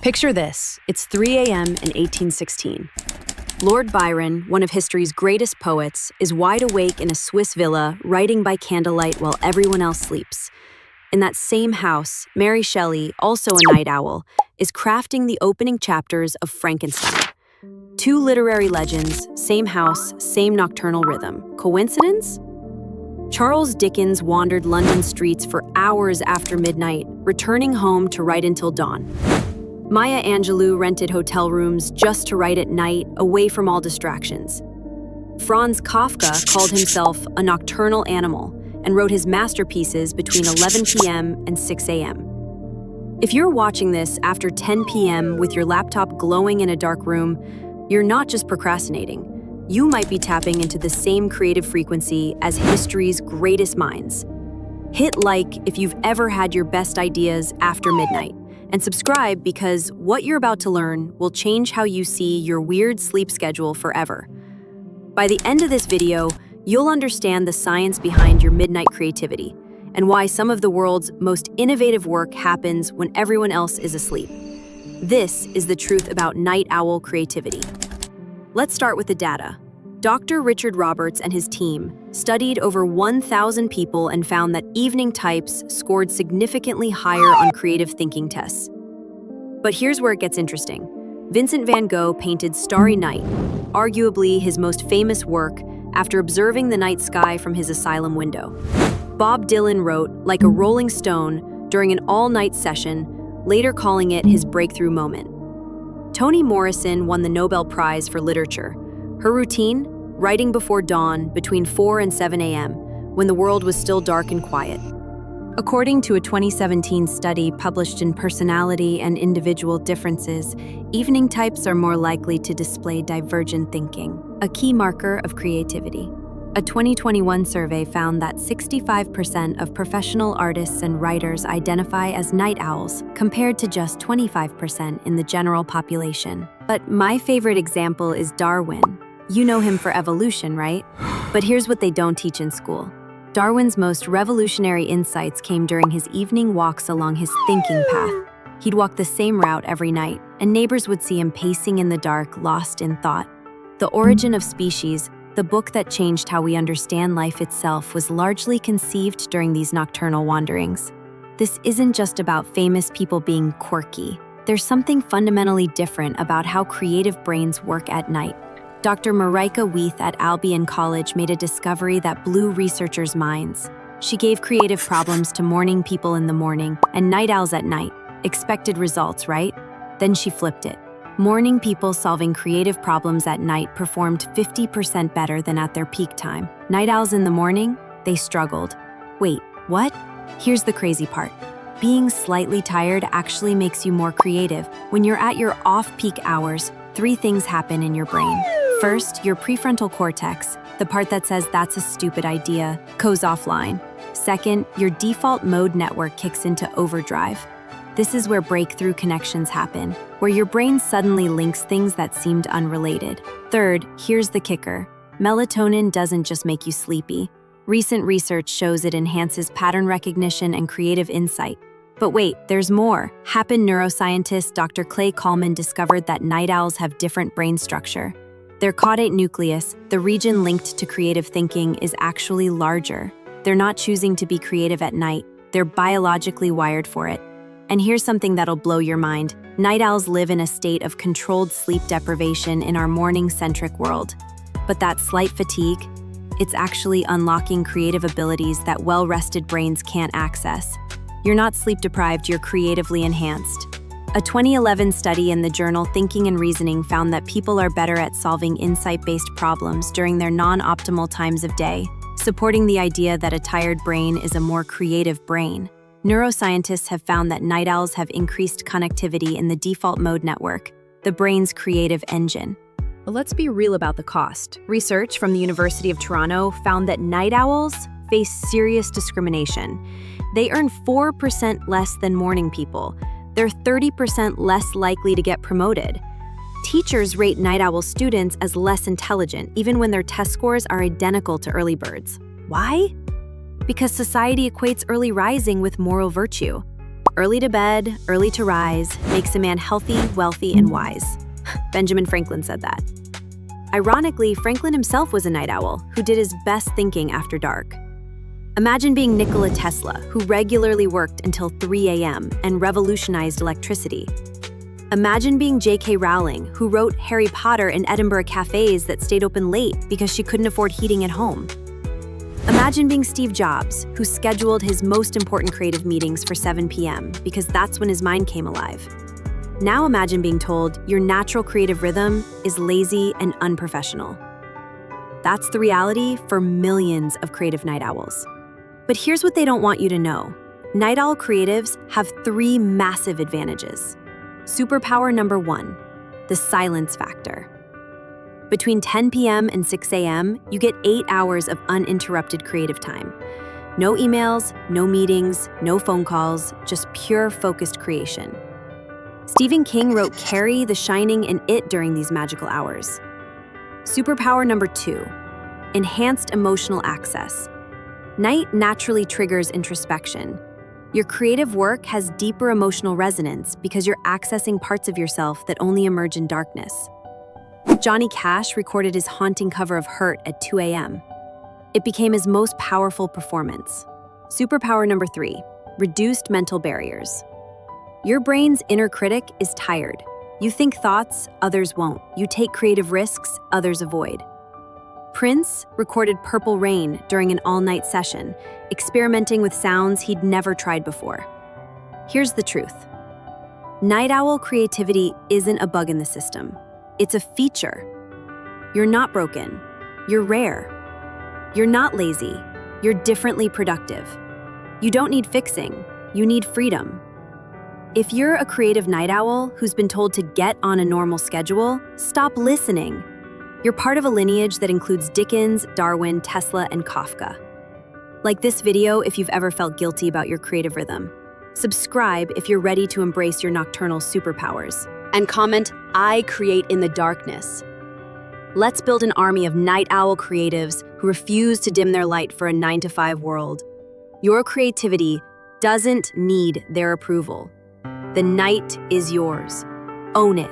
Picture this. It's 3 a.m. in 1816. Lord Byron, one of history's greatest poets, is wide awake in a Swiss villa, writing by candlelight while everyone else sleeps. In that same house, Mary Shelley, also a night owl, is crafting the opening chapters of Frankenstein. Two literary legends, same house, same nocturnal rhythm. Coincidence? Charles Dickens wandered London streets for hours after midnight, returning home to write until dawn. Maya Angelou rented hotel rooms just to write at night, away from all distractions. Franz Kafka called himself a nocturnal animal and wrote his masterpieces between 11 p.m. and 6 a.m. If you're watching this after 10 p.m. with your laptop glowing in a dark room, you're not just procrastinating. You might be tapping into the same creative frequency as history's greatest minds. Hit like if you've ever had your best ideas after midnight, and subscribe because what you're about to learn will change how you see your weird sleep schedule forever. By the end of this video, you'll understand the science behind your midnight creativity and why some of the world's most innovative work happens when everyone else is asleep. This is the truth about night owl creativity. Let's start with the data. Dr. Richard Roberts and his team studied over 1,000 people and found that evening types scored significantly higher on creative thinking tests. But here's where it gets interesting. Vincent van Gogh painted Starry Night, arguably his most famous work, after observing the night sky from his asylum window. Bob Dylan wrote Like a Rolling Stone during an all-night session, later calling it his breakthrough moment. Toni Morrison won the Nobel Prize for Literature. Her routine? Writing before dawn between 4 and 7 a.m., when the world was still dark and quiet. According to a 2017 study published in Personality and Individual Differences, evening types are more likely to display divergent thinking, a key marker of creativity. A 2021 survey found that 65% of professional artists and writers identify as night owls, compared to just 25% in the general population. But my favorite example is Darwin. You know him for evolution, right? But here's what they don't teach in school. Darwin's most revolutionary insights came during his evening walks along his thinking path. He'd walk the same route every night, and neighbors would see him pacing in the dark, lost in thought. The Origin of Species, the book that changed how we understand life itself, was largely conceived during these nocturnal wanderings. This isn't just about famous people being quirky. There's something fundamentally different about how creative brains work at night. Dr. Marika Weith at Albion College made a discovery that blew researchers' minds. She gave creative problems to morning people in the morning and night owls at night. Expected results, right? Then she flipped it. Morning people solving creative problems at night performed 50% better than at their peak time. Night owls in the morning? They struggled. Wait, what? Here's the crazy part. Being slightly tired actually makes you more creative. When you're at your off-peak hours, 3 things happen in your brain. First, your prefrontal cortex, the part that says that's a stupid idea, goes offline. Second, your default mode network kicks into overdrive. This is where breakthrough connections happen, where your brain suddenly links things that seemed unrelated. Third, here's the kicker. Melatonin doesn't just make you sleepy. Recent research shows it enhances pattern recognition and creative insight. But wait, there's more. Happen neuroscientist Dr. Clay Coleman discovered that night owls have different brain structure. Their caudate nucleus, the region linked to creative thinking, is actually larger. They're not choosing to be creative at night. They're biologically wired for it. And here's something that'll blow your mind. Night owls live in a state of controlled sleep deprivation in our morning-centric world. But that slight fatigue, it's actually unlocking creative abilities that well-rested brains can't access. You're not sleep-deprived, you're creatively enhanced. A 2011 study in the journal Thinking and Reasoning found that people are better at solving insight-based problems during their non-optimal times of day, supporting the idea that a tired brain is a more creative brain. Neuroscientists have found that night owls have increased connectivity in the default mode network, the brain's creative engine. But let's be real about the cost. Research from the University of Toronto found that night owls face serious discrimination. They earn 4% less than morning people. They're 30% less likely to get promoted. Teachers rate night owl students as less intelligent, even when their test scores are identical to early birds. Why? Because society equates early rising with moral virtue. Early to bed, early to rise makes a man healthy, wealthy, and wise. Benjamin Franklin said that. Ironically, Franklin himself was a night owl who did his best thinking after dark. Imagine being Nikola Tesla, who regularly worked until 3 a.m. and revolutionized electricity. Imagine being J.K. Rowling, who wrote Harry Potter in Edinburgh cafes that stayed open late because she couldn't afford heating at home. Imagine being Steve Jobs, who scheduled his most important creative meetings for 7 p.m. because that's when his mind came alive. Now imagine being told your natural creative rhythm is lazy and unprofessional. That's the reality for millions of creative night owls. But here's what they don't want you to know. Night owl creatives have 3 massive advantages. Superpower number 1, the silence factor. Between 10 p.m. and 6 a.m., you get 8 hours of uninterrupted creative time. No emails, no meetings, no phone calls, just pure focused creation. Stephen King wrote Carrie, The Shining, and It during these magical hours. Superpower number 2, enhanced emotional access. Night naturally triggers introspection. Your creative work has deeper emotional resonance because you're accessing parts of yourself that only emerge in darkness. Johnny Cash recorded his haunting cover of Hurt at 2 a.m. It became his most powerful performance. Superpower number 3, reduced mental barriers. Your brain's inner critic is tired. You think thoughts, others won't. You take creative risks, others avoid. Prince recorded Purple Rain during an all-night session, experimenting with sounds he'd never tried before. Here's the truth. Night owl creativity isn't a bug in the system. It's a feature. You're not broken. You're rare. You're not lazy. You're differently productive. You don't need fixing. You need freedom. If you're a creative night owl who's been told to get on a normal schedule, stop listening. You're part of a lineage that includes Dickens, Darwin, Tesla, and Kafka. Like this video if you've ever felt guilty about your creative rhythm. Subscribe if you're ready to embrace your nocturnal superpowers. And comment, I create in the darkness. Let's build an army of night owl creatives who refuse to dim their light for a 9-to-5 world. Your creativity doesn't need their approval. The night is yours. Own it.